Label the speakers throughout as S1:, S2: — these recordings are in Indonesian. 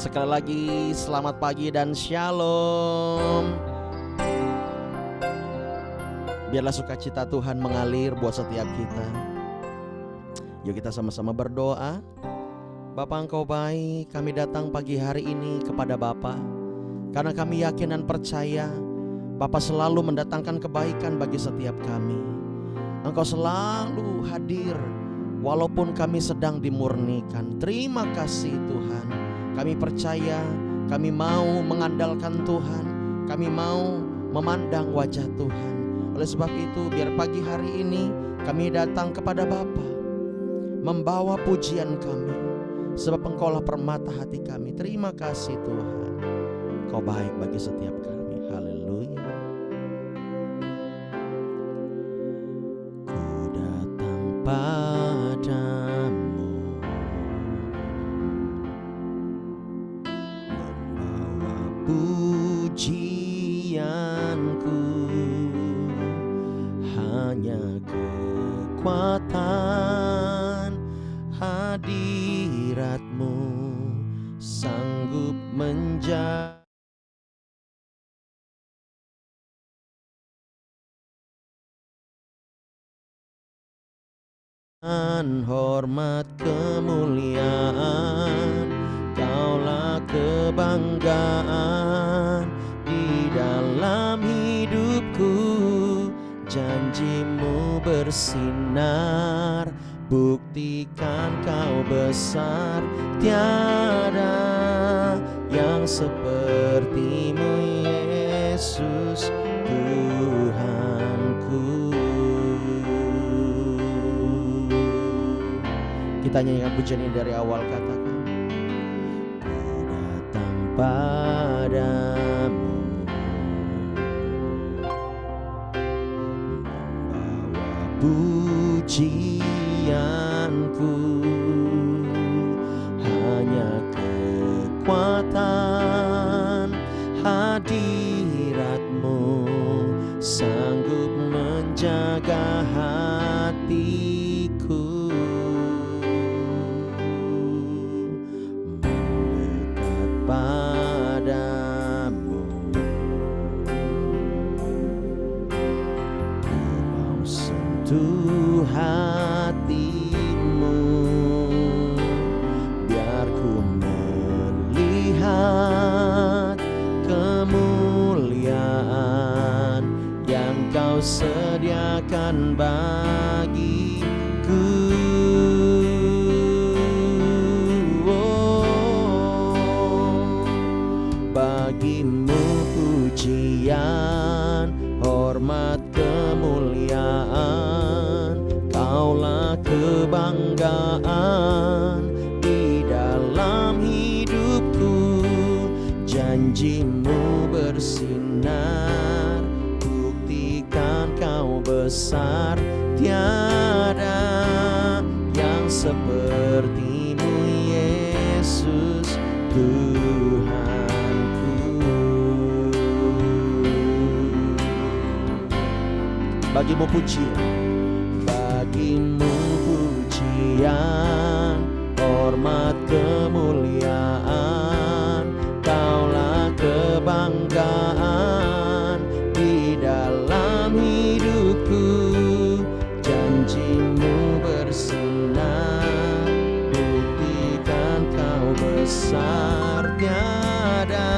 S1: Sekali lagi selamat pagi dan shalom. Biarlah sukacita Tuhan mengalir buat setiap kita. Yuk kita sama-sama berdoa. Bapa, Engkau baik, kami datang pagi hari ini kepada Bapa karena kami yakin dan percaya Bapa selalu mendatangkan kebaikan bagi setiap kami. Engkau selalu hadir walaupun kami sedang dimurnikan. Terima kasih Tuhan. Kami percaya, kami mau mengandalkan Tuhan, kami mau memandang wajah Tuhan. Oleh sebab itu, biar pagi hari ini kami datang kepada Bapa, membawa pujian kami, sebab Engkaulah permata hati kami. Terima kasih Tuhan, Kau baik bagi setiap kami. Haleluya. Ku datang padamu, pujianku hanya kekuatan hadirat-Mu sanggup menjaga hormat kemuliaan. Kaulah kebanggaan di dalam hidupku. Janji-Mu bersinar, buktikan Kau besar. Tiada yang seperti-Mu Yesus Tuhanku. Kita nyanyikan pujian ini dari awal, katakan. Padamu membawa pujianku, hanya kekuatan hadirat-Mu sanggup menjaga hatiku. Padamu ku mau sentuh hati-Mu, biar ku melihat kemuliaan yang Kau sediakan bagiku. Bagi-Mu pujian, hormat kemuliaan. Kaulah kebanggaan di dalam hidupku. Janji-Mu bersinar, buktikan Kau besar. Tiada yang seperti-Mu Yesus Tuhan. Bagi-Mu pujian, bagi-Mu pujian, hormat kemuliaan. Kaulah kebanggaan di dalam hidupku. Janji-Mu bersinar, buktikan Kau besar. Tiada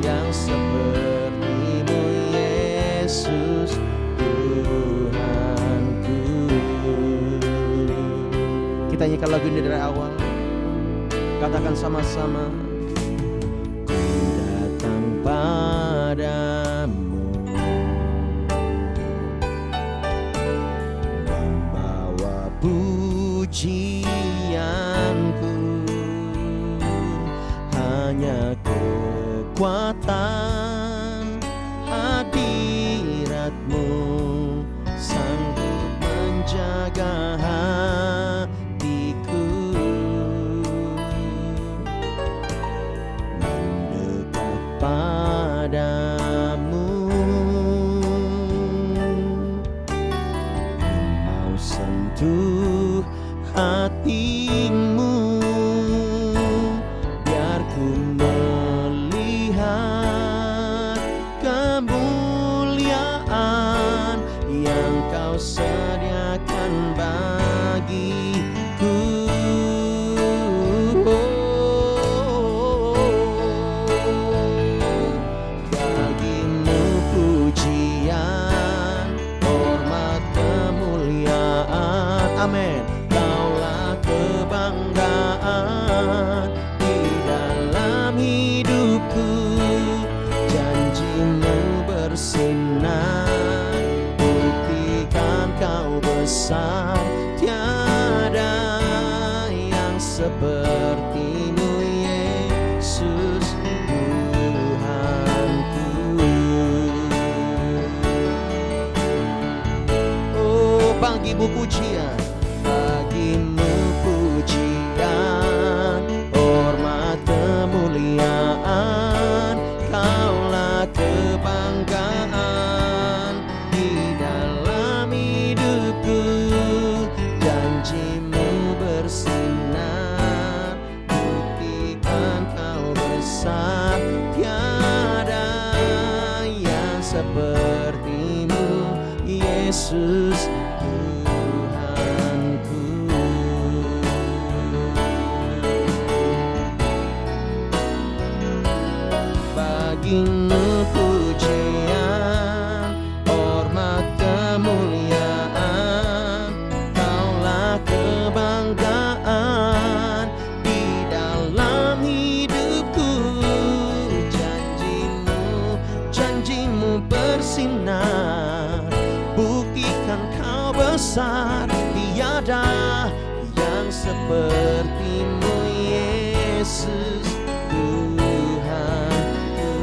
S1: yang seperti-Mu Yesus Tuhanku. Kita nyanyikan lagu ini dari awal. Katakan sama-sama. Ku datang padamu, membawa pujianku, hanya kekuatan hadirat-Mu sanggup menjaga hatiku. Mendekat padamu, mau sentuh hati-Mu, biar ku amin. Kaulah kebanggaan di dalam hidupku, janjimu bersinar, buktikan kau besar, tiada yang sepertimu Yesus Tuhanku. Oh, bagimu pujian, bagimu pujian, hormat kemuliaan, kaulah kebanggaan di dalam hidupku, janjimu bersinar, buktikan kau besar, tiada yang sepertimu Yesus Tuhanku. Bagimu pujian, hormat kemuliaan, kaulah kebanggaan di dalam hidupku, janjimu bersinar, buktikan kau besar, tiada yang sepertimu Yesus Tuhanku.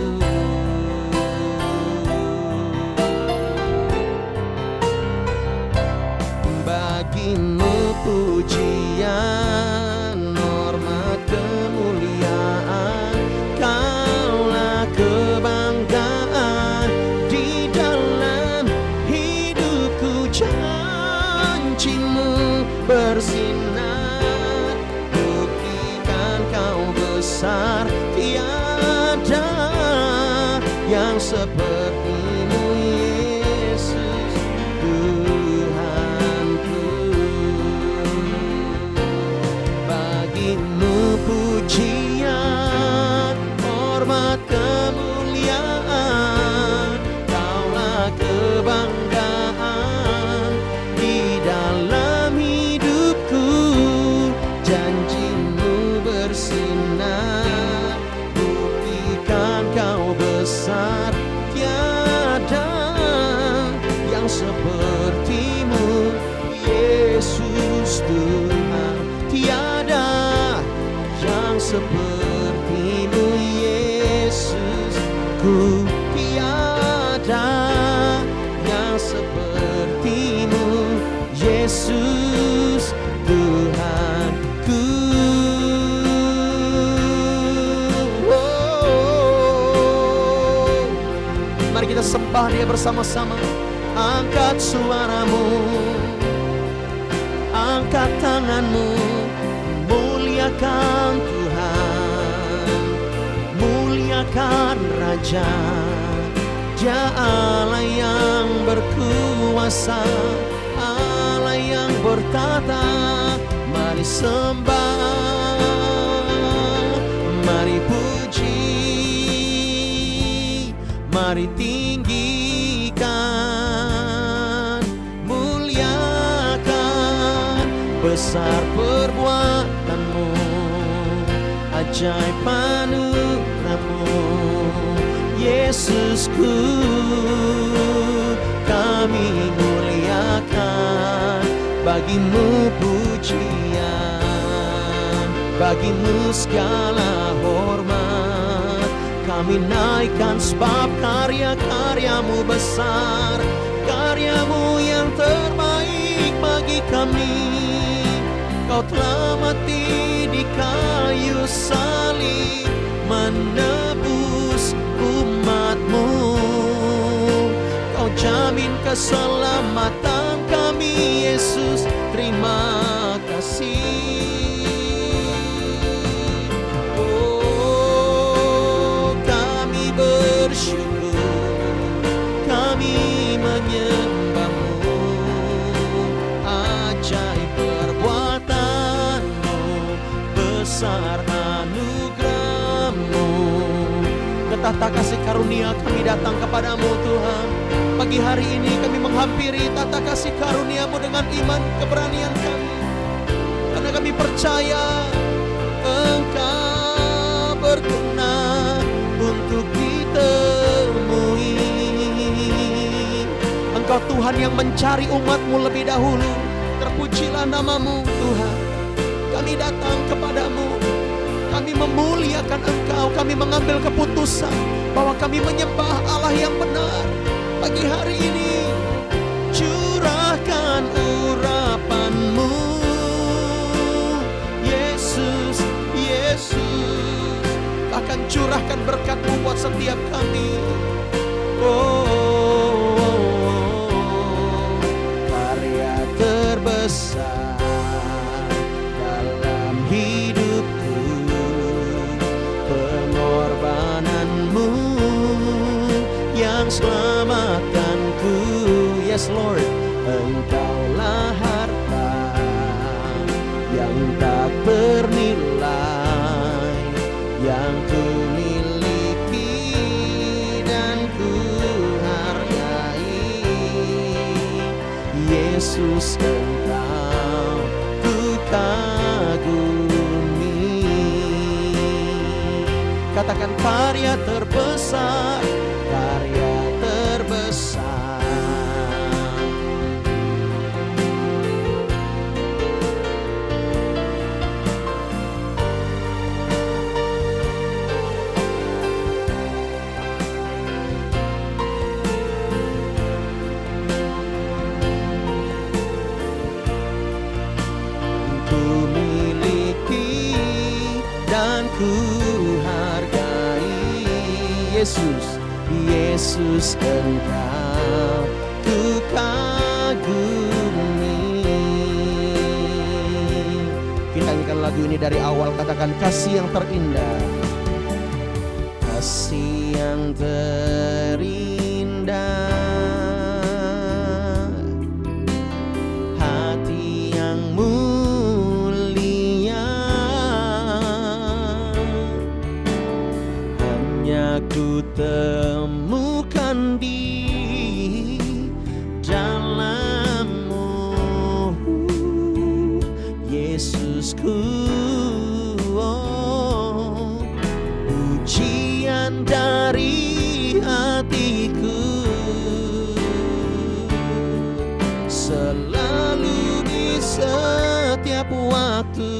S1: Bagimu pujian, hormat kemuliaan, kaulah kebanggaan di dalam hidupku, janjimu bersinar, buktikan kau besar, tiada yang sepertimu Yesus Tuhanku. Bagimu pujian, hormat kemuliaan, kaulah kebanggaan di dalam hidupku, janjimu bersinar, buktikan kau besar, tiada yang sepertimu Yesus Tuhan, tiada yang sepertimu Yesusku, tiada yang sepertimu Yesus Tuhanku. Oh, mari kita sembah Dia bersama-sama. Angkat suaramu, angkat tanganmu, muliakan Tuhan, muliakan Raja, Dia Allah yang berkuasa, Allah yang bertata. Mari sembah, mari puji, mari tinggikan, muliakan, besar perbuatanmu, ajaib anugerahmu, Yesusku. Kami muliakan, bagimu pujian, bagimu segala hormat. Kami naikkan sebab karya-karyamu besar, karyamu yang terbaik bagi kami. Kau telah mati di kayu salib, menebus umatmu. Kau jamin keselamatan kami, Yesus. Terima kasih. Oh, kami bersyukur, kami menyembahmu. Ajaib perbuatanmu, besar anugerahmu. Tata kasih karunia kami datang kepadamu Tuhan. Pagi hari ini kami menghampiri tata kasih karunia-Mu dengan iman keberanian kami. karena kami percaya Engkau berkenan untuk ditemui. Engkau Tuhan yang mencari umat-Mu lebih dahulu. Terpujilah nama-Mu Tuhan. Kami datang kepadamu, kami memuliakan Engkau, kami mengambil keputusan bahwa kami menyembah Allah yang benar. Pagi hari ini curahkan urapan-Mu, Yesus, Yesus. Bahkan curahkan berkat-Mu buat setiap kami. Karya terbesar dalam hidupku, pengorbananmu yang selamatkanku. Yes Lord, Engkaulah harta yang tak ternilai, yang ku miliki dan ku hargai. Yesus, Engkau ku kagumi. Katakan karya terbesar, karya terbesar. Ku hargai. Yesus, Yesus, Engkau ku kagumi. Kita nyanyikan lagu ini dari awal. Katakan kasih yang terindah, kasih yang terindah, hati yang ku temukan di dalam-Mu, Yesusku. Pujian dari hatiku selalu di setiap waktuku.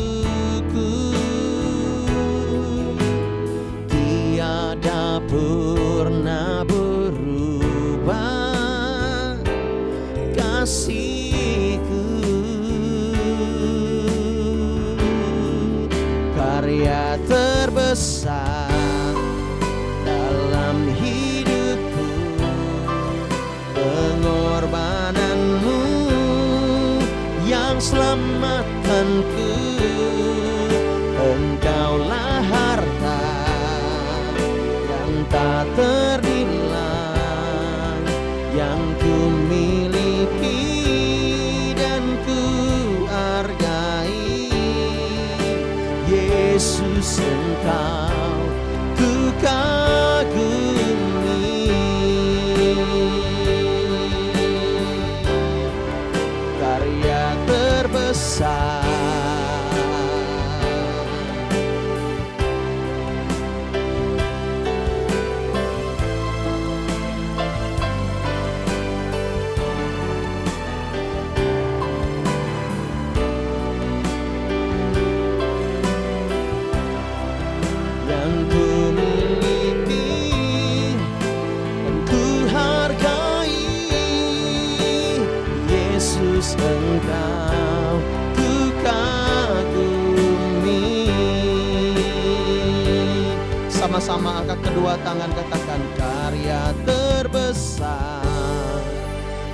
S1: Tiada pernah berubah kasih-Ku. Karya terbesar dalam hidupku, pengorbanan-Mu yang selamatkanku. Engkaulah harta tak ternilai, yang ku miliki dan ku hargai. Yesus, Engkau ku kagumi. Karya terbesar, Engkau ku kagumi. Sama-sama angkat kedua tangan, katakan karya terbesar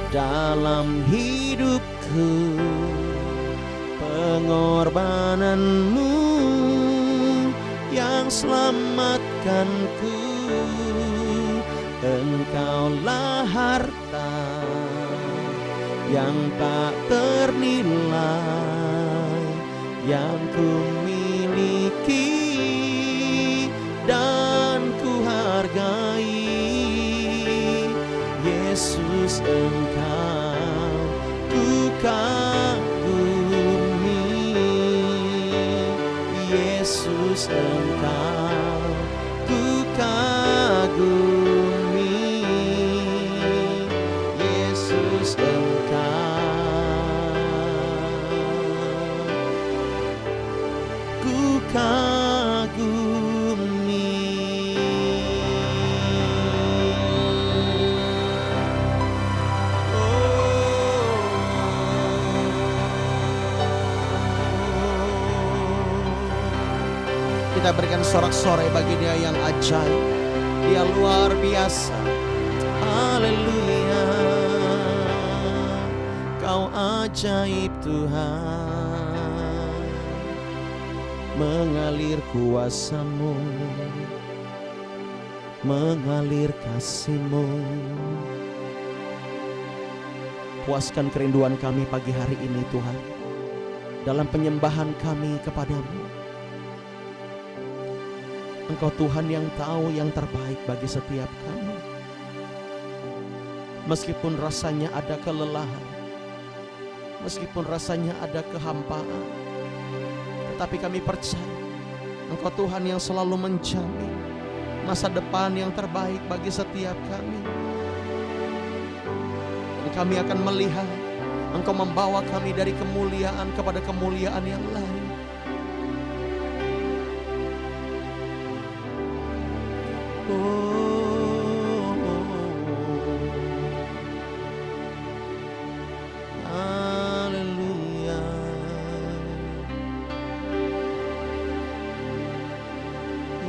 S1: dalam hidupku, pengorbanan-Mu yang selamatkanku. Engkaulah harta yang tak ternilai, yang ku miliki dan ku hargai. Yesus, Engkau ku kagumi. Yesus Engkau ku kagumi, Yesus Engkau ku kagumi. Kita berikan sorak-sorai bagi Dia yang ajaib, Dia luar biasa. Haleluya, Kau ajaib Tuhan, mengalir kuasa-Mu, mengalir kasih-Mu. Puaskan kerinduan kami pagi hari ini Tuhan, dalam penyembahan kami kepadamu. Engkau Tuhan yang tahu yang terbaik bagi setiap kami. Meskipun rasanya ada kelelahan, meskipun rasanya ada kehampaan, tetapi kami percaya Engkau Tuhan yang selalu menjamin masa depan yang terbaik bagi setiap kami. Dan kami akan melihat Engkau membawa kami dari kemuliaan kepada kemuliaan yang lain. Haleluya,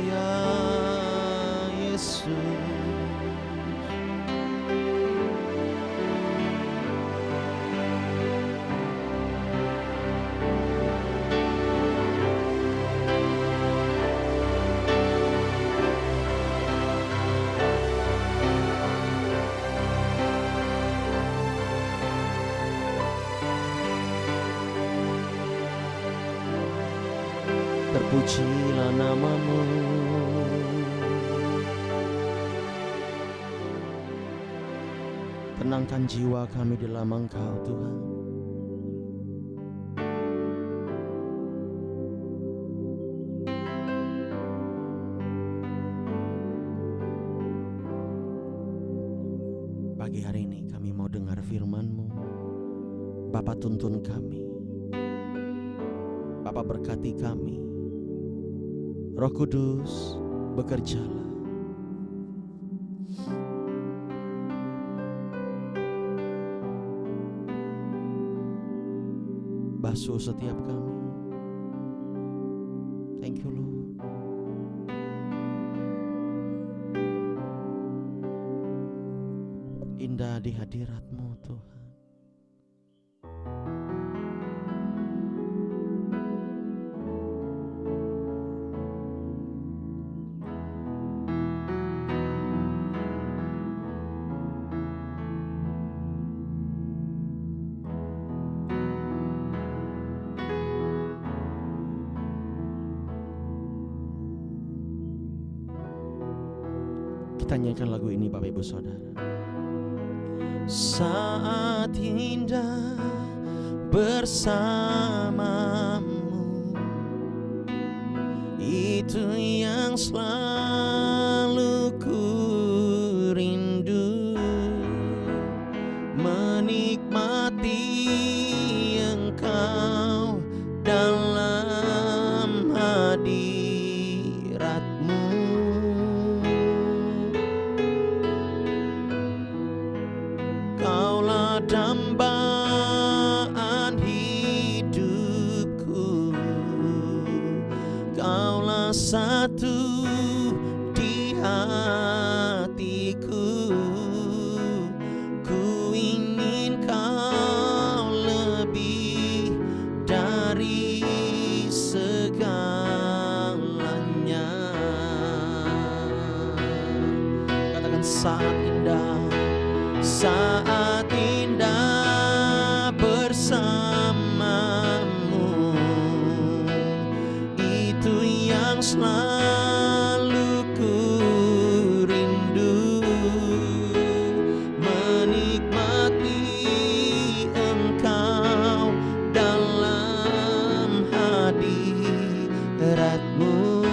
S1: ya Yesus. Terpujilah nama-Mu, tenangkan jiwa kami dalam Engkau Tuhan. Pagi hari ini kami mau dengar firman-Mu. Bapa, tuntun kami, Bapa berkati kami. Roh Kudus, bekerjalah. Basuh setiap kami. Thank you Lord. Indah di hadirat-Mu Tuhan. Kita nyanyikan lagu ini Bapak Ibu Saudara. Saat indah bersamamu, itu yang selalu ku rindu, menikmati Engkau dalam hadirat-Mu. Kaulah dambaan hidupku, Kaulah satu di hatiku. Ku ingin Kau lebih dari segalanya. Katakan saat indah, saat indah bersamamu, itu yang selalu ku rindu, menikmati Engkau dalam hadirat-Mu.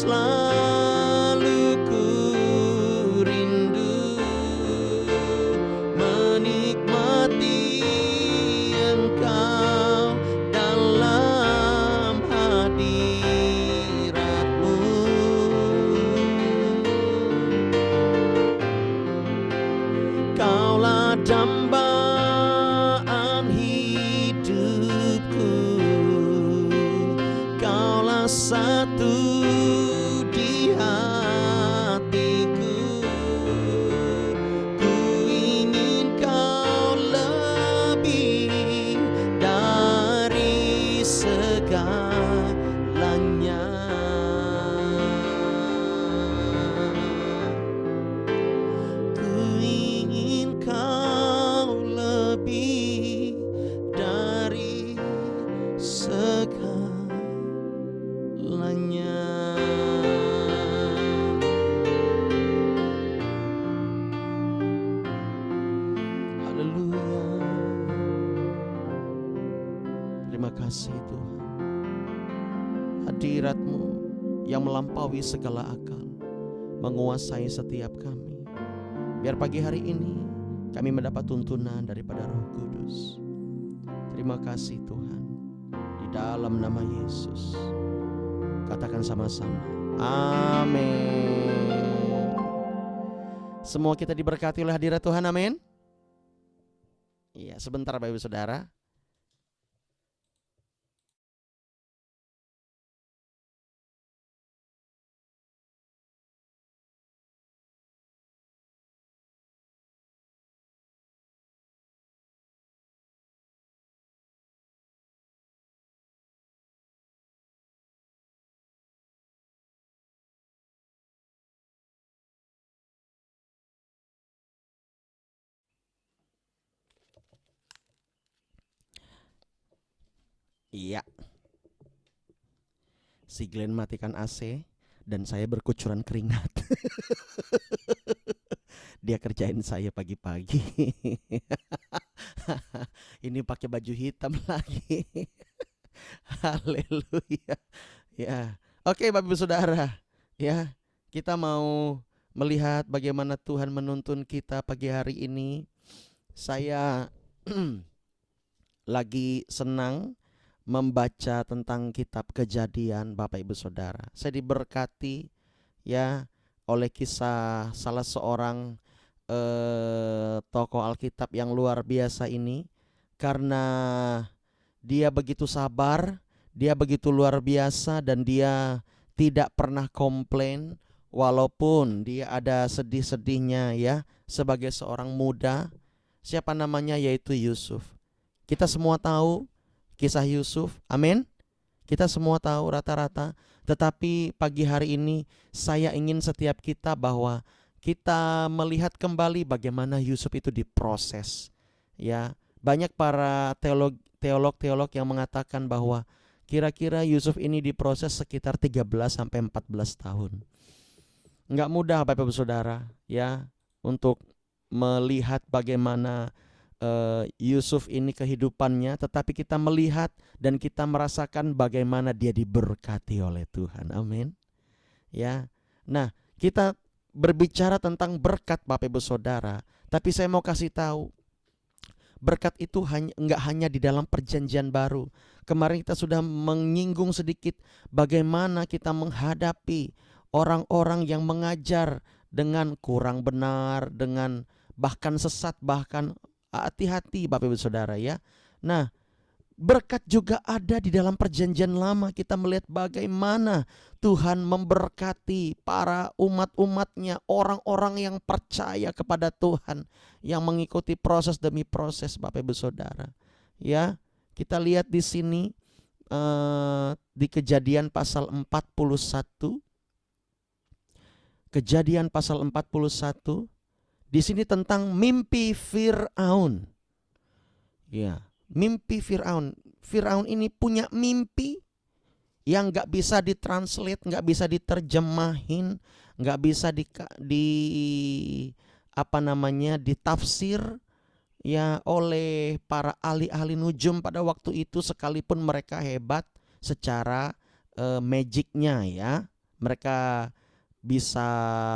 S1: selalu ku rindu menikmati Engkau dalam hadirat-Mu. Kaulah dambaan hidupku, Kaulah satu di hatiku. Ku ingin Kau lebih dari segalanya. Ku ingin Kau lebih dari segalanya. Haleluya. Terima kasih Tuhan. Hadirat-Mu yang melampaui segala akal menguasai setiap kami. Biar pagi hari ini kami mendapat tuntunan daripada Roh Kudus. Terima kasih Tuhan. Di dalam nama Yesus. Katakan sama-sama. Amin. Semua kita diberkati oleh hadirat Tuhan. Amin. Iya, sebentar Bapak Ibu Saudara. Iya. Si Glenn matikan AC dan saya berkucuran keringat. Dia kerjain saya pagi-pagi. Ini pakai baju hitam lagi. Haleluya. Ya. Oke Bapak Ibu Saudara. Ya, kita mau melihat bagaimana Tuhan menuntun kita pagi hari ini. Saya lagi senang membaca tentang kitab Kejadian Bapak Ibu Saudara. Saya diberkati ya oleh kisah salah seorang tokoh Alkitab yang luar biasa ini, karena dia begitu sabar, dia begitu luar biasa, dan dia tidak pernah komplain walaupun dia ada sedih-sedihnya ya, sebagai seorang muda. Siapa namanya? Yaitu Yusuf. Kita semua tahu kisah Yusuf, amin. Kita semua tahu rata-rata. Tetapi pagi hari ini saya ingin setiap kita bahwa kita melihat kembali bagaimana Yusuf itu diproses. Ya, banyak para teolog yang mengatakan bahwa kira-kira Yusuf ini diproses sekitar 13 sampai 14 tahun. Enggak mudah Bapak Ibu Saudara ya untuk melihat bagaimana Yusuf ini kehidupannya, tetapi kita melihat dan kita merasakan bagaimana dia diberkati oleh Tuhan. Amin. Ya. Nah, kita berbicara tentang berkat Bapak Ibu Saudara, tapi saya mau kasih tahu berkat itu enggak hanya di dalam perjanjian baru. Kemarin kita sudah menyinggung sedikit bagaimana kita menghadapi orang-orang yang mengajar dengan kurang benar, dengan bahkan sesat, bahkan hati-hati Bapak Ibu Saudara ya. Nah, berkat juga ada di dalam perjanjian lama. Kita melihat bagaimana Tuhan memberkati para umat-umatnya, orang-orang yang percaya kepada Tuhan, yang mengikuti proses demi proses Bapak Ibu Saudara. Ya, kita lihat di sini di Kejadian pasal 41. Kejadian pasal 41. Di sini tentang mimpi Firaun. Ya, mimpi Firaun. Firaun ini punya mimpi yang nggak bisa ditranslate, nggak bisa diterjemahin, nggak bisa ditafsir ya oleh para ahli-ahli nujum pada waktu itu, sekalipun mereka hebat secara magicnya ya. Mereka bisa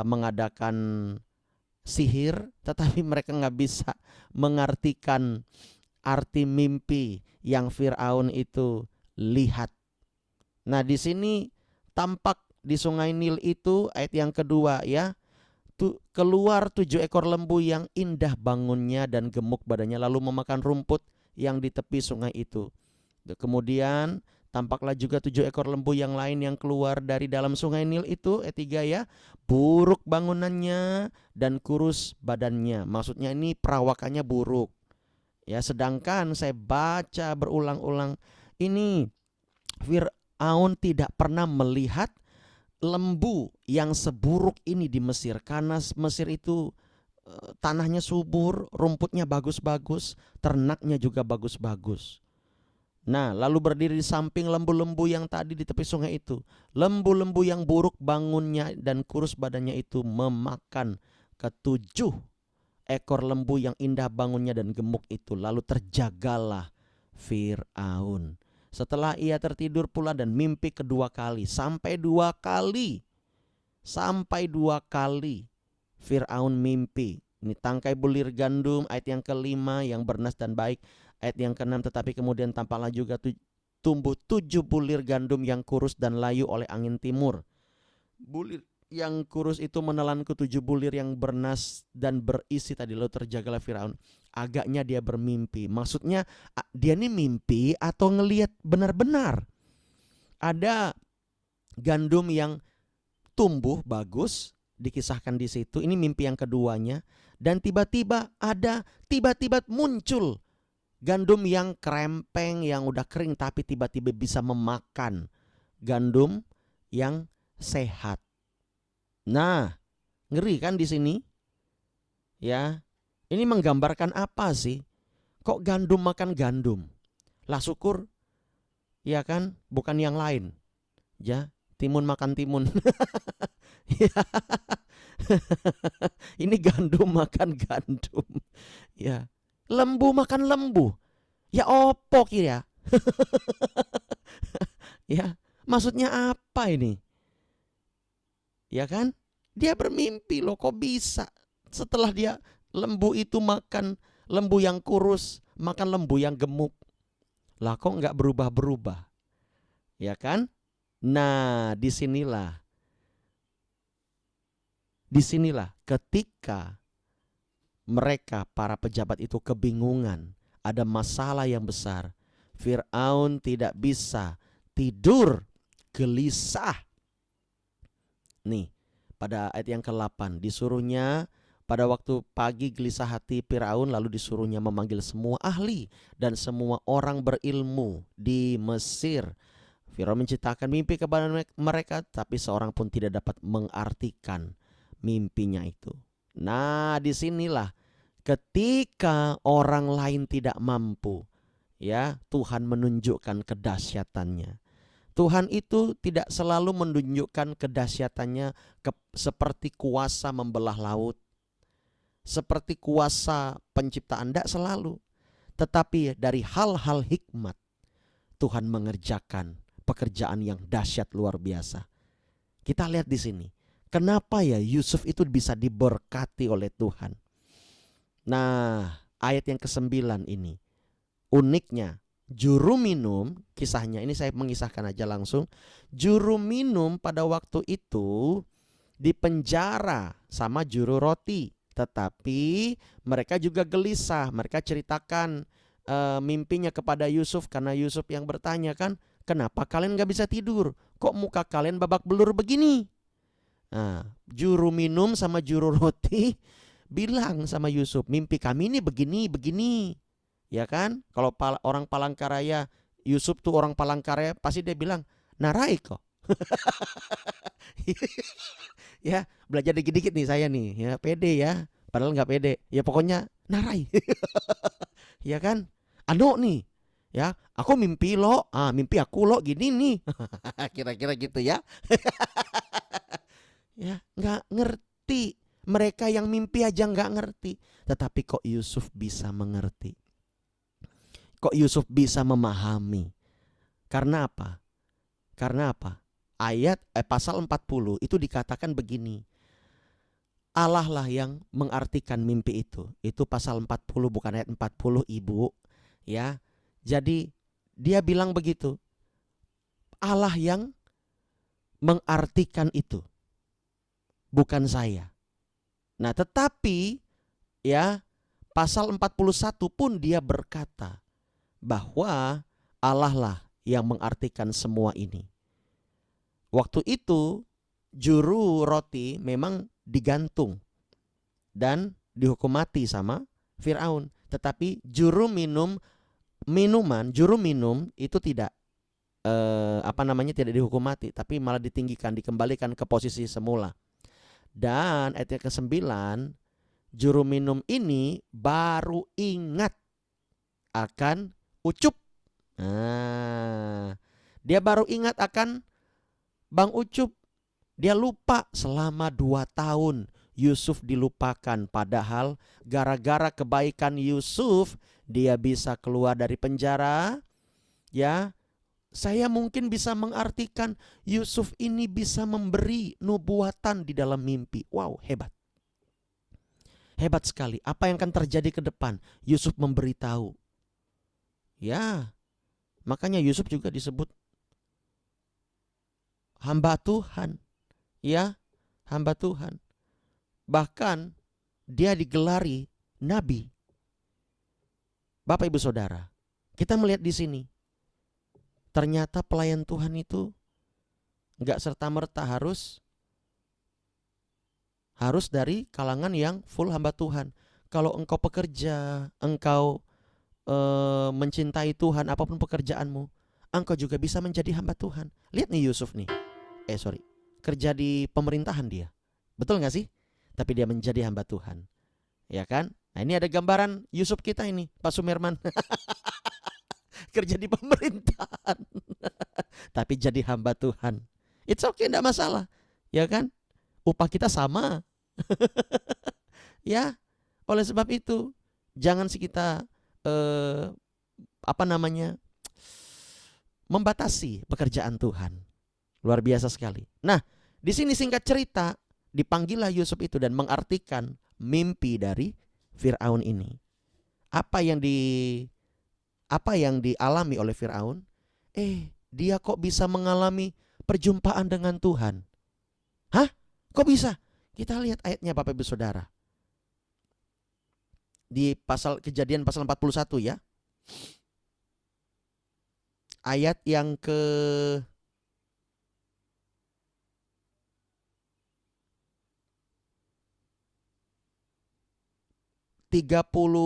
S1: mengadakan sihir, tetapi mereka nggak bisa mengartikan arti mimpi yang Firaun itu lihat. Nah, di sini tampak di Sungai Nil itu ayat yang kedua ya. Keluar 7 ekor lembu yang indah bangunnya dan gemuk badannya, lalu memakan rumput yang di tepi sungai itu. Kemudian tampaklah juga 7 ekor lembu yang lain yang keluar dari dalam Sungai Nil itu, ayat 3 ya. Buruk bangunannya dan kurus badannya. Maksudnya ini perawakannya buruk. Ya, sedangkan saya baca berulang-ulang ini Firaun tidak pernah melihat lembu yang seburuk ini di Mesir, karena Mesir itu tanahnya subur, rumputnya bagus-bagus, ternaknya juga bagus-bagus. Nah, lalu berdiri di samping lembu-lembu yang tadi di tepi sungai itu, lembu-lembu yang buruk bangunnya dan kurus badannya itu memakan ketujuh ekor lembu yang indah bangunnya dan gemuk itu. Lalu terjagalah Firaun setelah ia tertidur pula dan mimpi kedua kali. Sampai dua kali Firaun mimpi. Ini tangkai bulir gandum, ayat yang kelima, yang bernas dan baik. Ayat yang keenam, tetapi kemudian tampaklah juga tumbuh 7 bulir gandum yang kurus dan layu oleh angin timur. Bulir yang kurus itu menelan ke 7 bulir yang bernas dan berisi tadi. Lalu terjagalah Firaun. Agaknya dia bermimpi. Maksudnya dia ini mimpi atau ngelihat benar-benar. Ada gandum yang tumbuh bagus, dikisahkan di situ. Ini mimpi yang keduanya. Dan tiba-tiba muncul gandum yang krempeng, yang udah kering, tapi tiba-tiba bisa memakan gandum yang sehat. Nah, ngeri kan di sini? Ya. Ini menggambarkan apa sih? Kok gandum makan gandum? Lah syukur, ya kan? Bukan yang lain. Ya, timun makan timun. Ini gandum makan gandum. Ya, lembu makan lembu. Ya opo kira? Ya, maksudnya apa ini? Ya kan? Dia bermimpi loh, kok bisa? Setelah dia lembu itu makan lembu yang kurus, makan lembu yang gemuk. Lah kok nggak berubah-berubah? Ya kan? Nah, disinilah ketika mereka, para pejabat itu kebingungan. Ada masalah yang besar. Firaun tidak bisa tidur, gelisah. Nih, pada ayat yang ke-8, disuruhnya pada waktu pagi gelisah hati Firaun, lalu disuruhnya memanggil semua ahli dan semua orang berilmu di Mesir. Firaun menceritakan mimpi kepada mereka, tapi seorang pun tidak dapat mengartikan mimpinya itu. Nah, disinilah ketika orang lain tidak mampu, ya, Tuhan menunjukkan kedahsyatannya. Tuhan itu tidak selalu menunjukkan kedahsyatannya seperti kuasa membelah laut, seperti kuasa penciptaan, tidak selalu. Tetapi dari hal-hal hikmat, Tuhan mengerjakan pekerjaan yang dahsyat luar biasa. Kita lihat di sini, kenapa ya Yusuf itu bisa diberkati oleh Tuhan. Nah, ayat yang ke-9 ini, uniknya, juru minum, kisahnya ini saya mengisahkan aja langsung. Juru minum pada waktu itu dipenjara sama juru roti. Tetapi mereka juga gelisah. Mereka ceritakan mimpinya kepada Yusuf, karena Yusuf yang bertanya kan, kenapa kalian gak bisa tidur? Kok muka kalian babak belur begini? Nah, juru minum sama juru roti bilang sama Yusuf, mimpi kami ini begini. Ya kan? Kalau orang Palangkaraya, Yusuf tuh orang Palangkaraya, pasti dia bilang, narai kok. Ya, belajar dikit-dikit nih saya nih, ya pede ya, padahal nggak pede, ya pokoknya narai. Ya kan, anu nih, ya aku mimpi lo, mimpi aku lo gini nih. Kira-kira gitu ya. Ya, nggak ngerti, mereka yang mimpi aja nggak ngerti, tetapi kok Yusuf bisa mengerti, kok Yusuf bisa memahami. Karena apa? pasal 40 itu dikatakan begini. Allah lah yang mengartikan mimpi itu. Itu pasal 40 bukan ayat 40 Ibu, ya. Jadi dia bilang begitu. Allah yang mengartikan itu. Bukan saya. Nah, tetapi ya pasal 41 pun dia berkata bahwa Allah lah yang mengartikan semua ini. Waktu itu juru roti memang digantung dan dihukum mati sama Firaun. Tetapi juru minum itu tidak tidak dihukum mati, tapi malah ditinggikan, dikembalikan ke posisi semula. Dan ayat ke-9, juru minum ini baru ingat akan Ucup. Nah, dia baru ingat akan Bang Ucup. Dia lupa selama 2 tahun Yusuf dilupakan. Padahal gara-gara kebaikan Yusuf dia bisa keluar dari penjara. Ya, saya mungkin bisa mengartikan Yusuf ini bisa memberi nubuatan di dalam mimpi. Wow, hebat. Hebat sekali. Apa yang akan terjadi ke depan? Yusuf memberitahu. Ya, makanya Yusuf juga disebut hamba Tuhan. Ya, hamba Tuhan. Bahkan dia digelari nabi. Bapak Ibu Saudara, kita melihat di sini. Ternyata pelayan Tuhan itu enggak serta-merta harus dari kalangan yang full hamba Tuhan. Kalau engkau pekerja, engkau mencintai Tuhan, apapun pekerjaanmu, engkau juga bisa menjadi hamba Tuhan. Lihat nih Yusuf nih. Kerja di pemerintahan dia. Betul gak sih? Tapi dia menjadi hamba Tuhan. Ya kan? Nah, ini ada gambaran Yusuf kita ini, Pak Sumerman. Kerja di pemerintahan. Tapi jadi hamba Tuhan. It's okay, enggak masalah. Ya kan? Upah kita sama. Ya, oleh sebab itu jangan kita membatasi pekerjaan Tuhan. Luar biasa sekali. Nah, di sini singkat cerita, dipanggillah Yusuf itu dan mengartikan mimpi dari Firaun ini. Apa yang dialami oleh Firaun? Dia kok bisa mengalami perjumpaan dengan Tuhan? Hah? Kok bisa? Kita lihat ayatnya Bapak Ibu Saudara. Di Kejadian pasal 41 ya. Ayat yang ke 37.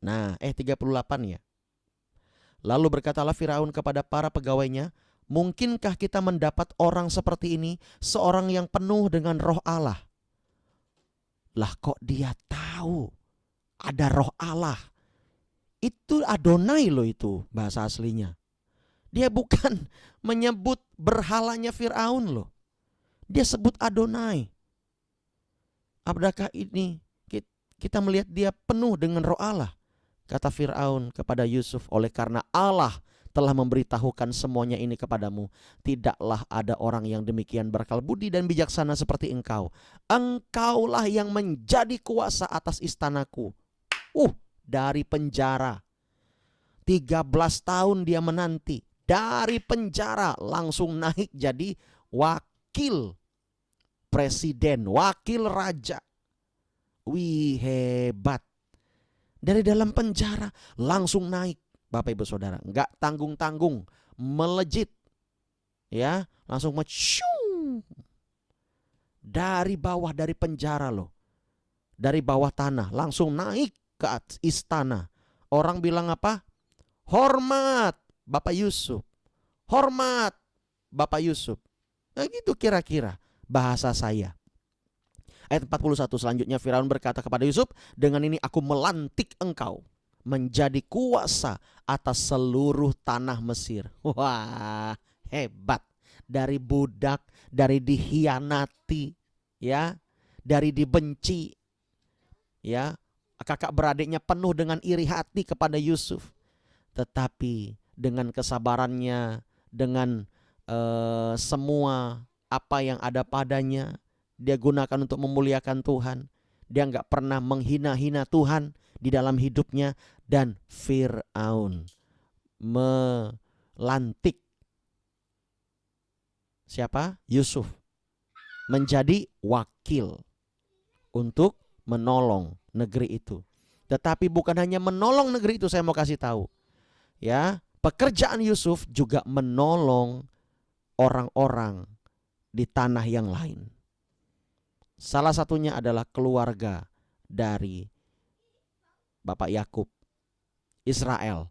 S1: 38 ya. Lalu berkatalah Firaun kepada para pegawainya, mungkinkah kita mendapat orang seperti ini, seorang yang penuh dengan roh Allah? Lah kok dia tahu ada roh Allah? Itu Adonai loh, itu bahasa aslinya. Dia bukan menyebut berhalanya Firaun loh. Dia sebut Adonai. Apakah ini kita melihat dia penuh dengan roh Allah? Kata Firaun kepada Yusuf, oleh karena Allah telah memberitahukan semuanya ini kepadamu, tidaklah ada orang yang demikian berakal budi dan bijaksana seperti engkau. Engkaulah yang menjadi kuasa atas istanaku. Dari penjara 13 tahun dia menanti. Dari penjara langsung naik jadi wakil presiden, wakil raja. Wih, hebat. Dari dalam penjara langsung naik, Bapak Ibu Saudara. Enggak tanggung-tanggung, melejit. Ya, langsung dari bawah, dari penjara loh. Dari bawah tanah langsung naik ke istana. Orang bilang apa? Hormat Bapak Yusuf. Hormat Bapak Yusuf. Nah, gitu kira-kira bahasa saya. Ayat 41 selanjutnya, Firaun berkata kepada Yusuf, dengan ini aku melantik engkau menjadi kuasa atas seluruh tanah Mesir. Wah, hebat. Dari budak, dari dikhianati, ya, dari dibenci, ya, kakak beradiknya penuh dengan iri hati kepada Yusuf. Tetapi dengan kesabarannya dengan semua apa yang ada padanya. Dia gunakan untuk memuliakan Tuhan. Dia nggak pernah menghina-hina Tuhan di dalam hidupnya. Dan Fir'aun melantik siapa? Yusuf menjadi wakil untuk menolong negeri itu. Tetapi bukan hanya menolong negeri itu, saya mau kasih tahu. Ya, pekerjaan Yusuf juga menolong orang-orang di tanah yang lain. Salah satunya adalah keluarga dari Bapak Yakub, Israel.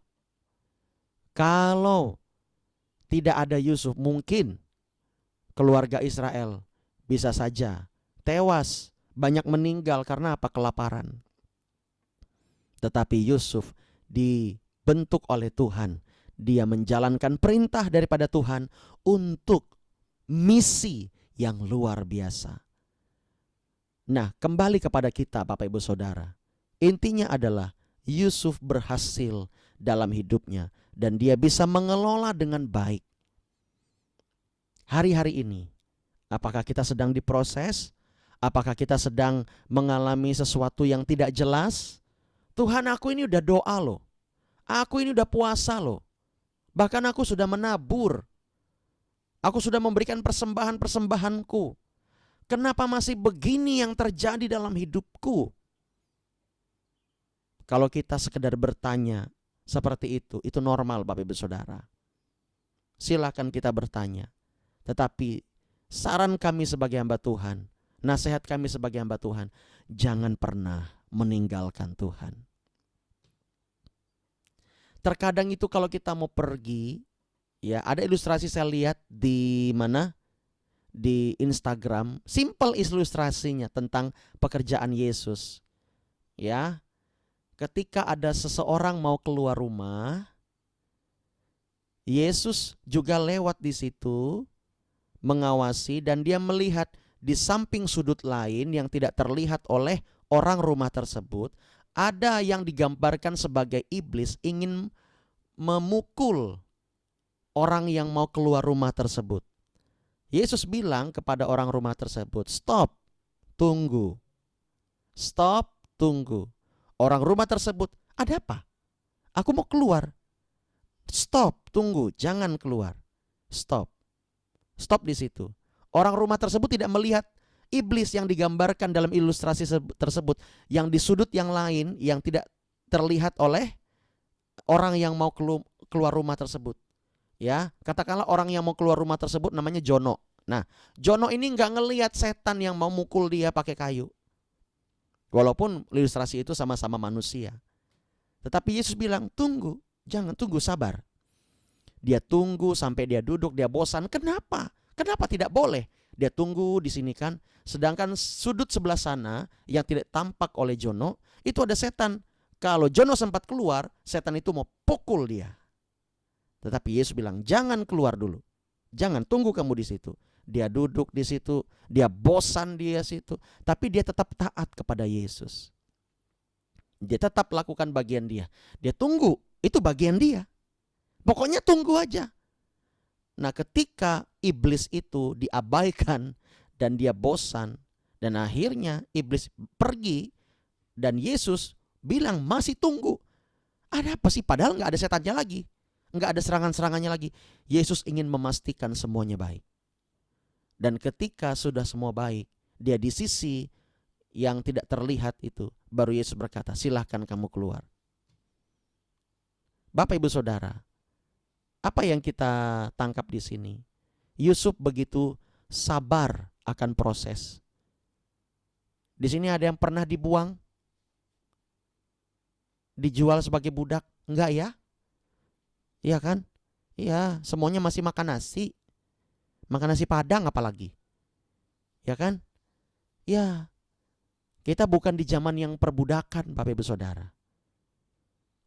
S1: Kalau tidak ada Yusuf, mungkin keluarga Israel bisa saja tewas, banyak meninggal karena apa? Kelaparan. Tetapi Yusuf dibentuk oleh Tuhan. Dia menjalankan perintah daripada Tuhan untuk misi yang luar biasa. Nah, kembali kepada kita Bapak Ibu Saudara. Intinya adalah Yusuf berhasil dalam hidupnya dan dia bisa mengelola dengan baik. Hari-hari ini, apakah kita sedang diproses? Apakah kita sedang mengalami sesuatu yang tidak jelas? Tuhan, aku ini udah doa loh. Aku ini udah puasa loh. Bahkan aku sudah menabur. Aku sudah memberikan persembahan-persembahanku. Kenapa masih begini yang terjadi dalam hidupku? Kalau kita sekedar bertanya seperti itu normal Bapak Ibu Saudara. Silakan kita bertanya. Tetapi saran kami sebagai hamba Tuhan, nasihat kami sebagai hamba Tuhan, jangan pernah meninggalkan Tuhan. Terkadang itu kalau kita mau pergi, ya ada ilustrasi saya lihat di mana? Di Instagram, simple ilustrasinya tentang pekerjaan Yesus. Ya, ketika ada seseorang mau keluar rumah, Yesus juga lewat di situ, mengawasi dan dia melihat di samping sudut lain yang tidak terlihat oleh orang rumah tersebut, ada yang digambarkan sebagai iblis ingin memukul orang yang mau keluar rumah tersebut. Yesus bilang kepada orang rumah tersebut, stop, tunggu. Stop, tunggu. Orang rumah tersebut, ada apa? Aku mau keluar. Stop, tunggu, jangan keluar. Stop. Stop di situ. Orang rumah tersebut tidak melihat iblis yang digambarkan dalam ilustrasi tersebut, yang di sudut yang lain yang tidak terlihat oleh orang yang mau keluar rumah tersebut. Ya, katakanlah orang yang mau keluar rumah tersebut namanya Jono. Nah, Jono ini nggak ngelihat setan yang mau mukul dia pakai kayu. Walaupun ilustrasi itu sama-sama manusia. Tetapi Yesus bilang, tunggu, jangan, tunggu, sabar. Dia tunggu sampai dia duduk, dia bosan. Kenapa? Kenapa tidak boleh? Dia tunggu di sini kan. Sedangkan sudut sebelah sana yang tidak tampak oleh Jono, itu ada setan. Kalau Jono sempat keluar, setan itu mau pukul dia. Tetapi Yesus bilang, jangan keluar dulu. Jangan, tunggu kamu di situ. Dia duduk di situ, dia bosan di situ, tapi dia tetap taat kepada Yesus. Dia tetap lakukan bagian dia. Dia tunggu, itu bagian dia. Pokoknya tunggu aja. Nah, ketika iblis itu diabaikan dan dia bosan, dan akhirnya iblis pergi dan Yesus bilang masih tunggu. Ada apa sih? Padahal nggak ada setannya lagi, nggak ada serangan-serangannya lagi. Yesus ingin memastikan semuanya baik. Dan ketika sudah semua baik, dia di sisi yang tidak terlihat itu, baru Yesus berkata, silahkan kamu keluar. Bapak Ibu Saudara, apa yang kita tangkap di sini? Yusuf begitu sabar akan proses. Di sini ada yang pernah dibuang, dijual sebagai budak? Enggak ya? Iya kan? Iya, semuanya masih makan nasi. Makan nasi Padang apalagi. Ya kan? Ya. Kita bukan di zaman yang perbudakan, Bapak Ibu Saudara.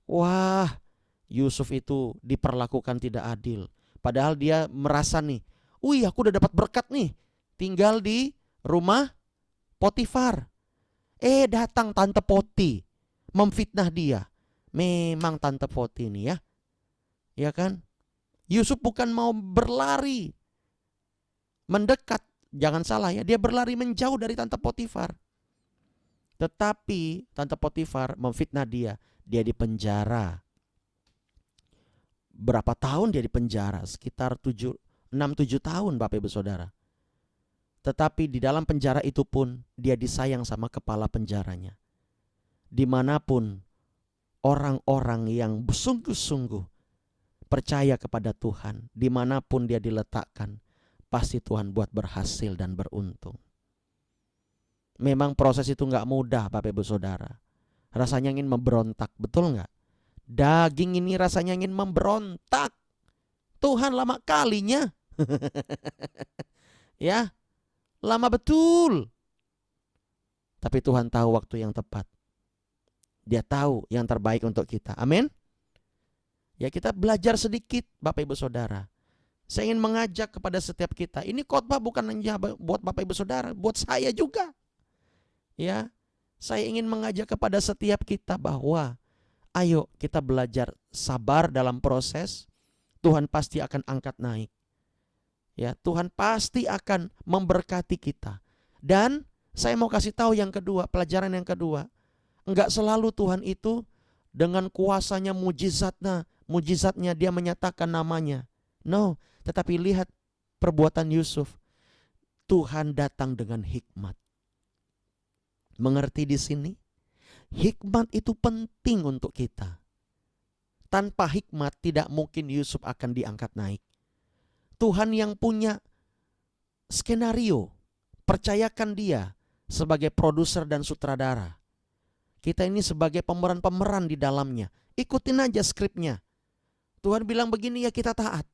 S1: Wah, Yusuf itu diperlakukan tidak adil. Padahal dia merasa nih, wih aku udah dapat berkat nih, tinggal di rumah Potifar. Datang Tante Poti, memfitnah dia. Memang Tante Poti ini ya. Ya kan? Yusuf bukan mau berlari mendekat, jangan salah ya, dia berlari menjauh dari Tante Potifar. Tetapi Tante Potifar memfitnah dia dipenjara. Berapa tahun dia dipenjara? Sekitar 6-7 tahun Bapak Ibu Saudara. Tetapi di dalam penjara itu pun dia disayang sama kepala penjaranya. Dimanapun orang-orang yang sungguh-sungguh percaya kepada Tuhan, dimanapun dia diletakkan, pasti Tuhan buat berhasil dan beruntung. Memang proses itu gak mudah Bapak Ibu Saudara. Rasanya ingin memberontak, betul gak? Daging ini rasanya ingin memberontak. Tuhan lama kalinya. Ya, lama betul. Tapi Tuhan tahu waktu yang tepat. Dia tahu yang terbaik untuk kita. Amin. Ya, kita belajar sedikit Bapak Ibu Saudara. Saya ingin mengajak kepada setiap kita. Ini khotbah bukan hanya buat Bapak Ibu Saudara, buat saya juga. Ya, saya ingin mengajak kepada setiap kita bahwa ayo kita belajar sabar dalam proses. Tuhan pasti akan angkat naik. Ya, Tuhan pasti akan memberkati kita. Dan saya mau kasih tahu yang kedua, pelajaran yang kedua. Enggak selalu Tuhan itu dengan kuasanya mujizatnya dia menyatakan namanya. No, tetapi lihat perbuatan Yusuf. Tuhan datang dengan hikmat. Mengerti di sini? Hikmat itu penting untuk kita. Tanpa hikmat tidak mungkin Yusuf akan diangkat naik. Tuhan yang punya skenario, percayakan dia sebagai produser dan sutradara. Kita ini sebagai pemeran-pemeran di dalamnya. Ikutin aja skripnya. Tuhan bilang begini ya kita taat.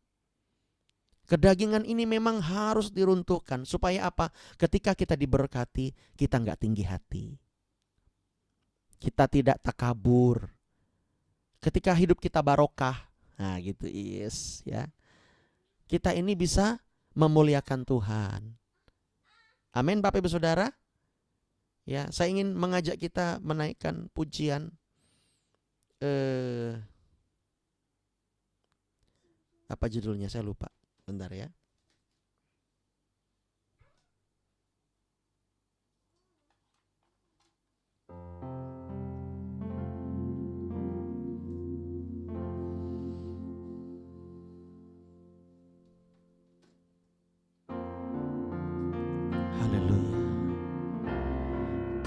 S1: Kedagingan ini memang harus diruntuhkan. Supaya apa? Ketika kita diberkati, kita nggak tinggi hati. Kita tidak takabur. Ketika hidup kita barokah, nah gitu ya. Kita ini bisa memuliakan Tuhan. Amin Bapak Ibu Saudara. Ya, saya ingin mengajak kita menaikkan pujian apa judulnya saya lupa. Bentar ya.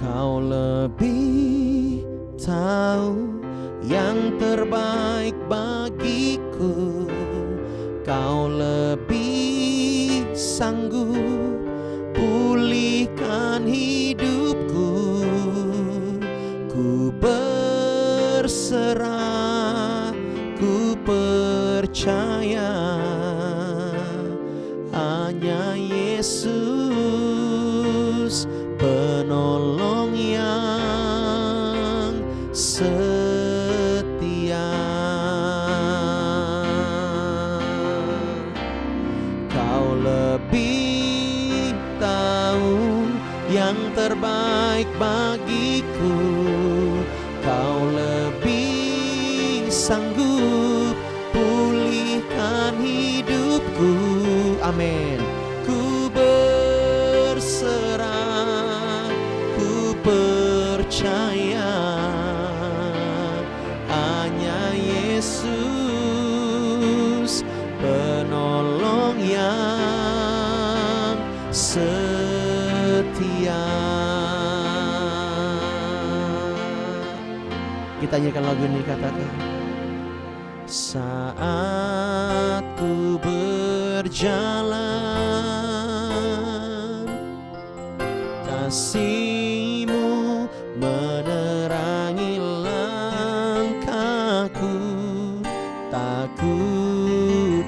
S1: Kau lebih tahu yang terbaik bagiku. Kau lebih sanggup pulihkan hidupku. Ku berserah, ku percaya hanya Yesus penolong yang setia. Kau lebih tahu yang terbaik bagiku. Kau lebih sanggup pulihkan hidupku. Amin. Ku berserah, ku percaya hanya Yesus penolong yang setia. Kita nyanyikan lagu ini, katakan. Saat ku berjalan, kasih-Mu menerangi langkahku. Takut,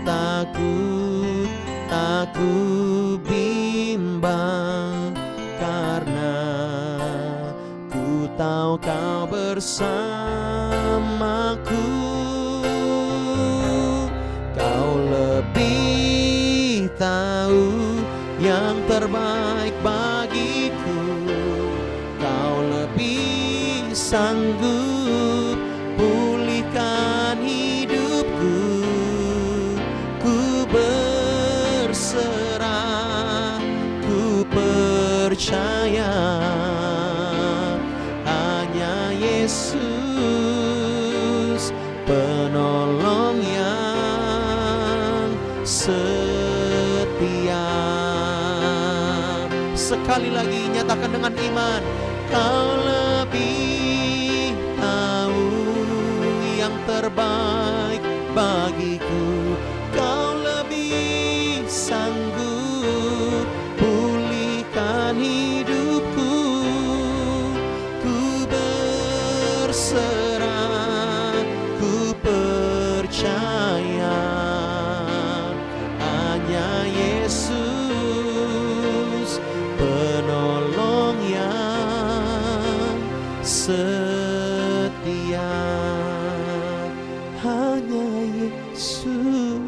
S1: tak ku bimbang, karena ku tahu Kau bersamaku. Kau lebih tahu yang terbaik bagiku. Kau lebih sanggup pulihkan hidupku. percaya hanya Yesus penolong yang setia. Sekali lagi nyatakan dengan iman, Kau lebih tahu yang terbaik bagiku. Kau lebih sanggup pulihkan hidupku. Ku berserah, ku percaya hanya Yesus penolong yang setia. Hanya Yesus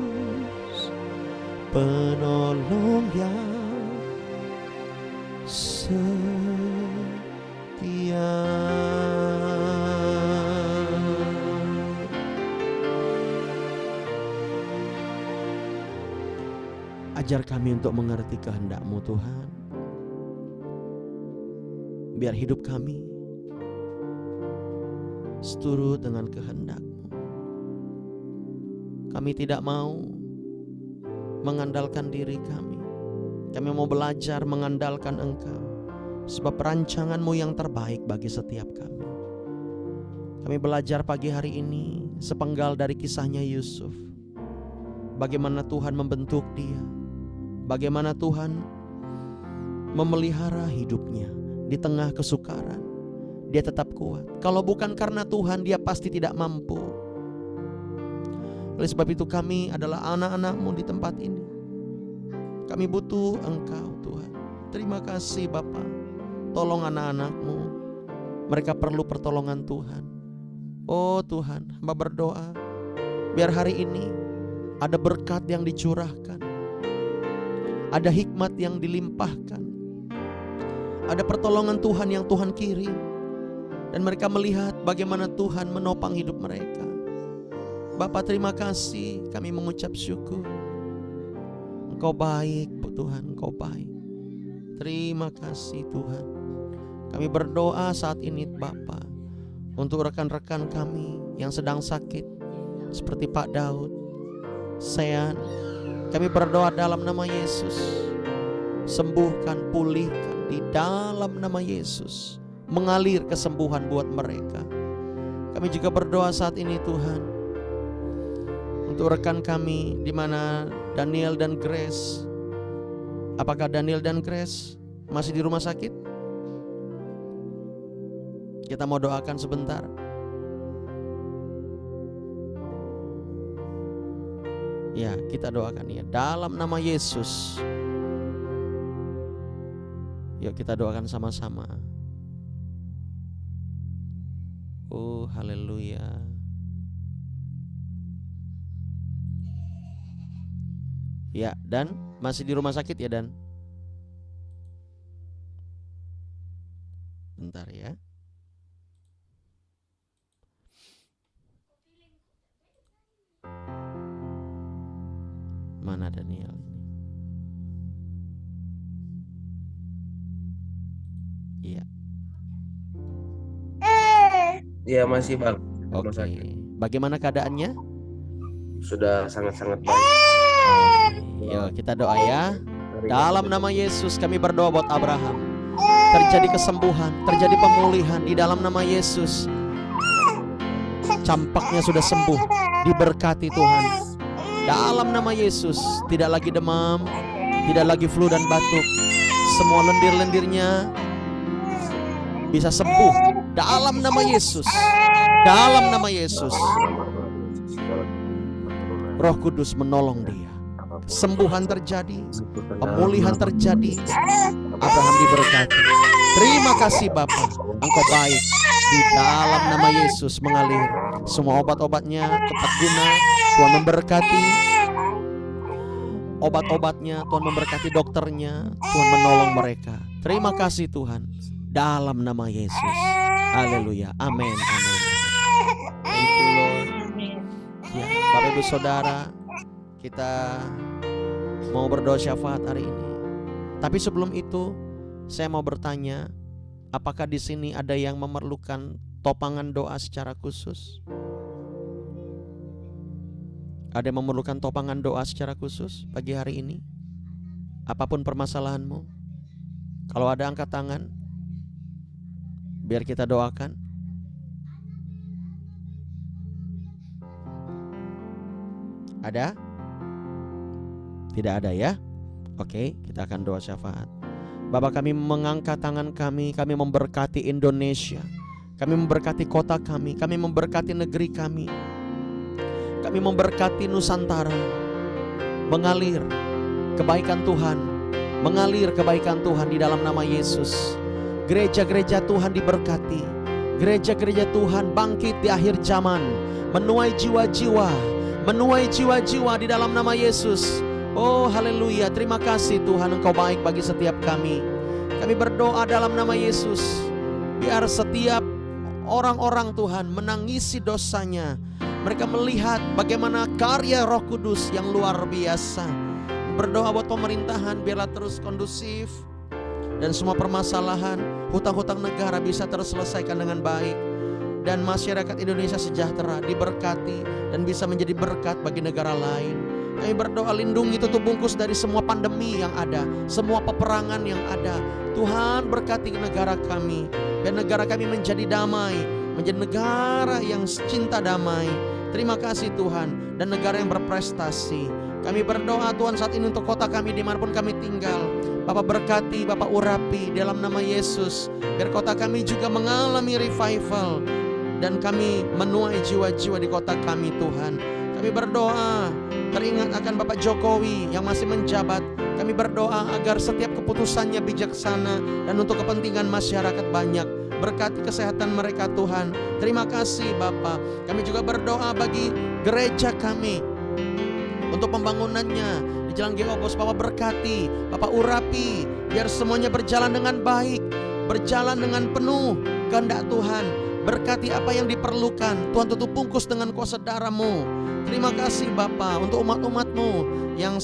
S1: penolong yang setia. Ajar kami untuk mengerti kehendak-Mu Tuhan. Biar hidup kami seturut dengan kehendak-Mu. Kami tidak mau mengandalkan diri kami. Kami mau belajar mengandalkan Engkau, sebab rancangan-Mu yang terbaik bagi setiap kami. Kami belajar pagi hari ini sepenggal dari kisahnya Yusuf. Bagaimana Tuhan membentuk dia, bagaimana Tuhan memelihara hidupnya di tengah kesukaran. Dia tetap kuat. Kalau bukan karena Tuhan, dia pasti tidak mampu. Oleh sebab itu kami adalah anak-anak-Mu di tempat ini. Kami butuh Engkau Tuhan. Terima kasih Bapa. Tolong anak-anak-Mu. Mereka perlu pertolongan Tuhan. Oh Tuhan, hamba berdoa biar hari ini ada berkat yang dicurahkan, ada hikmat yang dilimpahkan, ada pertolongan Tuhan yang Tuhan kirim, dan mereka melihat bagaimana Tuhan menopang hidup mereka. Bapa, terima kasih, kami mengucap syukur. Engkau baik Tuhan, Engkau baik. Terima kasih Tuhan. Kami berdoa saat ini Bapa, untuk rekan-rekan kami yang sedang sakit seperti Pak Daud, Sean. Kami berdoa dalam nama Yesus, sembuhkan, pulihkan di dalam nama Yesus. Mengalir kesembuhan buat mereka. Kami juga berdoa saat ini Tuhan untuk rekan kami di mana Daniel dan Grace. Apakah Daniel dan Grace masih di rumah sakit? Kita mau doakan sebentar. Ya, kita doakan ya dalam nama Yesus. Yuk kita doakan sama-sama. Oh, haleluya. Ya, Dan masih di rumah sakit ya, Dan? Bentar ya. Mana Daniel? Iya.
S2: Iya masih Bang.
S1: Oke. Bagaimana keadaannya?
S2: Sudah sangat-sangat baik.
S1: Yuk kita doa ya. Dalam nama Yesus kami berdoa buat Abraham. Terjadi kesembuhan, terjadi pemulihan di dalam nama Yesus. Campaknya sudah sembuh, diberkati Tuhan. Dalam nama Yesus, tidak lagi demam, tidak lagi flu dan batuk. Semua lendir-lendirnya bisa sembuh dalam nama Yesus. Dalam nama Yesus. Roh Kudus menolong dia. Sembuhan terjadi, pemulihan terjadi. Abraham diberkati. Terima kasih Bapa, Engkau baik. Di dalam nama Yesus mengalir. Semua obat-obatnya tepat guna. Tuhan memberkati obat-obatnya, Tuhan memberkati dokternya, Tuhan menolong mereka. Terima kasih Tuhan. Dalam nama Yesus. Haleluya. Amin. Amin. Thank you Lord. Ya, Bapak Ibu Saudara, kita mau berdoa syafaat hari ini. Tapi sebelum itu, Saya mau bertanya, apakah di sini ada yang memerlukan topangan doa secara khusus? Ada yang memerlukan topangan doa secara khusus pagi hari ini? Apapun permasalahanmu, kalau ada angkat tangan, biar kita doakan. Ada? Tidak ada ya? Oke, kita akan doa syafaat. Bapa, kami mengangkat tangan kami memberkati Indonesia, kami memberkati kota kami memberkati negeri kami memberkati Nusantara. Mengalir kebaikan Tuhan, mengalir kebaikan Tuhan di dalam nama Yesus. Gereja-gereja Tuhan diberkati, gereja-gereja Tuhan bangkit di akhir zaman, menuai jiwa-jiwa di dalam nama Yesus. Oh haleluya, terima kasih Tuhan, Engkau baik bagi setiap kami. Kami berdoa dalam nama Yesus, biar setiap orang-orang Tuhan menangisi dosanya. Mereka melihat bagaimana karya Roh Kudus yang luar biasa. Berdoa buat pemerintahan, biarlah terus kondusif, dan semua permasalahan hutang-hutang negara bisa terselesaikan dengan baik, dan masyarakat Indonesia sejahtera, diberkati, dan bisa menjadi berkat bagi negara lain. Kami berdoa, lindungi, tutup bungkus dari semua pandemi yang ada, semua peperangan yang ada. Tuhan berkati negara kami, dan negara kami menjadi damai, menjadi negara yang cinta damai. Terima kasih Tuhan, dan negara yang berprestasi. Kami berdoa Tuhan saat ini untuk kota kami dimanapun kami tinggal. Bapak berkati, Bapak urapi dalam nama Yesus, biar kota kami juga mengalami revival, dan kami menuai jiwa-jiwa di kota kami Tuhan. Kami berdoa, teringat akan Bapak Jokowi yang masih menjabat. Kami berdoa agar setiap keputusannya bijaksana dan untuk kepentingan masyarakat banyak. Berkati kesehatan mereka Tuhan. Terima kasih Bapa. Kami juga berdoa bagi gereja kami untuk pembangunannya di Jalan Geobos. Bapak berkati, Bapak urapi, biar semuanya berjalan dengan baik, berjalan dengan penuh kehendak Tuhan. Berkati apa yang diperlukan, Tuhan tutup bungkus dengan kuasa darah-Mu. Terima kasih Bapa untuk umat-umat-Mu yang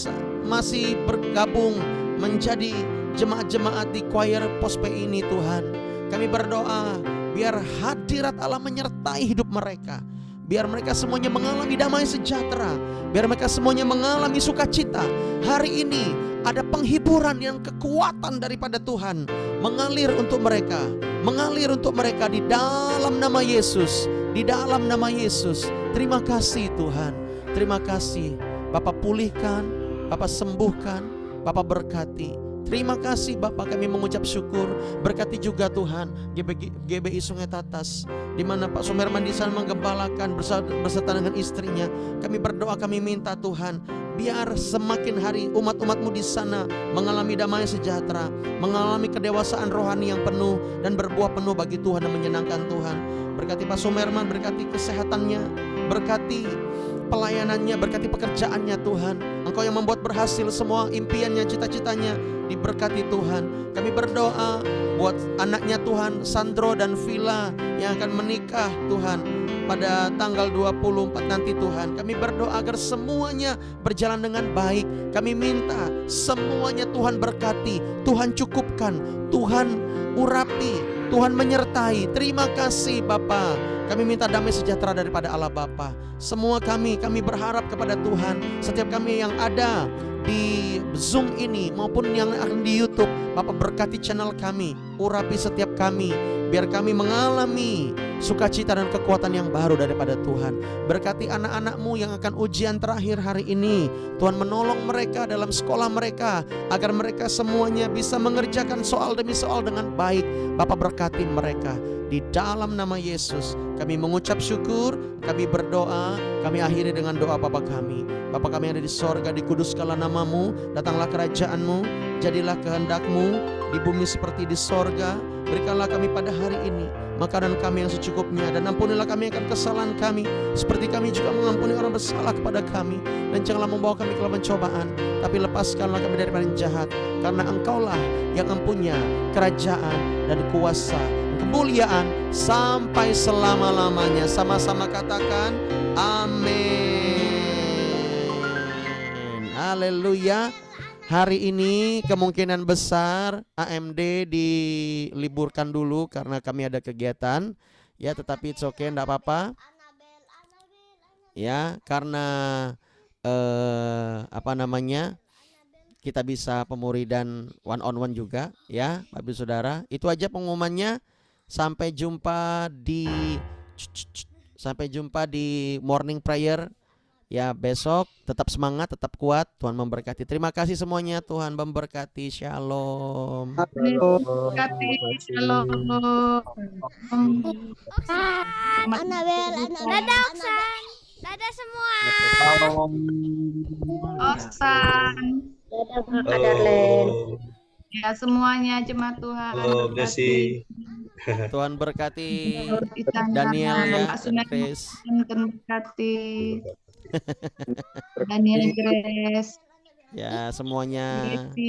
S1: masih bergabung menjadi jemaat-jemaat di choir Pospe ini Tuhan. Kami berdoa biar hadirat Allah menyertai hidup mereka, biar mereka semuanya mengalami damai sejahtera, biar mereka semuanya mengalami sukacita. Hari ini ada penghiburan yang kekuatan daripada Tuhan mengalir untuk mereka, di dalam nama Yesus, di dalam nama Yesus. Terima kasih Tuhan, terima kasih. Bapak pulihkan, Bapak sembuhkan, Bapak berkati. Terima kasih Bapak, kami mengucap syukur. Berkati juga Tuhan GBI Sungai Tatas, di mana Pak Sumerman di sana menggembalakan beserta dengan istrinya. Kami berdoa, kami minta Tuhan, biar semakin hari umat-umat-Mu di sana mengalami damai sejahtera, mengalami kedewasaan rohani yang penuh dan berbuah penuh bagi Tuhan dan menyenangkan Tuhan. Berkati Pak Sumerman, berkati kesehatannya, berkati pelayanannya, berkati pekerjaannya Tuhan. Engkau yang membuat berhasil semua impiannya, cita-citanya, diberkati Tuhan. Kami berdoa buat anaknya Tuhan, Sandro dan Villa yang akan menikah Tuhan pada tanggal 24 nanti Tuhan. Kami berdoa agar semuanya berjalan dengan baik. Kami minta semuanya Tuhan berkati, Tuhan cukupkan, Tuhan urapi, Tuhan menyertai. Terima kasih Bapa. Kami minta damai sejahtera daripada Allah Bapa. Semua kami berharap kepada Tuhan. Setiap kami yang ada di Zoom ini maupun yang akan di YouTube, Bapak berkati channel kami, urapi setiap kami, biar kami mengalami sukacita dan kekuatan yang baru daripada Tuhan. Berkati anak-anak-Mu yang akan ujian terakhir hari ini. Tuhan menolong mereka dalam sekolah mereka, agar mereka semuanya bisa mengerjakan soal demi soal dengan baik. Bapak berkati mereka. Di dalam nama Yesus kami mengucap syukur, kami berdoa, kami akhiri dengan doa Bapa kami. Bapa kami yang ada di sorga, dikuduskanlah nama-Mu, datanglah kerajaan-Mu, jadilah kehendak-Mu di bumi seperti di sorga. Berikanlah kami pada hari ini makanan kami yang secukupnya, dan ampunilah kami akan kesalahan kami, seperti kami juga mengampuni orang bersalah kepada kami. Dan janganlah membawa kami ke dalam pencobaan, tapi lepaskanlah kami daripada yang jahat, karena Engkaulah yang mempunyai kerajaan dan kuasa, kemuliaan sampai selama-lamanya. Sama-sama katakan amin. Haleluya, Hari ini kemungkinan besar AMD diliburkan dulu karena kami ada kegiatan. Ya, tetapi it's okay, enggak apa-apa. Ya, karena apa namanya? Kita bisa pemuridan one on one juga ya, Bapak Saudara. Itu aja pengumumannya. Sampai jumpa di morning prayer ya besok. Tetap semangat, tetap kuat. Tuhan memberkati. Terima kasih semuanya. Tuhan memberkati. Shalom.
S3: Berkati. Shalom.
S4: Anabel, dadah Oksan, dadah semua.
S3: Oksan.
S4: Dadah Kakak Darlene.
S3: Ya semuanya jemaat Tuhan.
S2: Kasih.
S1: Tuhan berkati
S3: Itana,
S1: Daniel ya,
S3: Pak
S1: dan
S3: Sunan
S1: Grace.
S3: Tuhan berkati. Daniel Grace.
S1: Ya semuanya.
S3: Desi.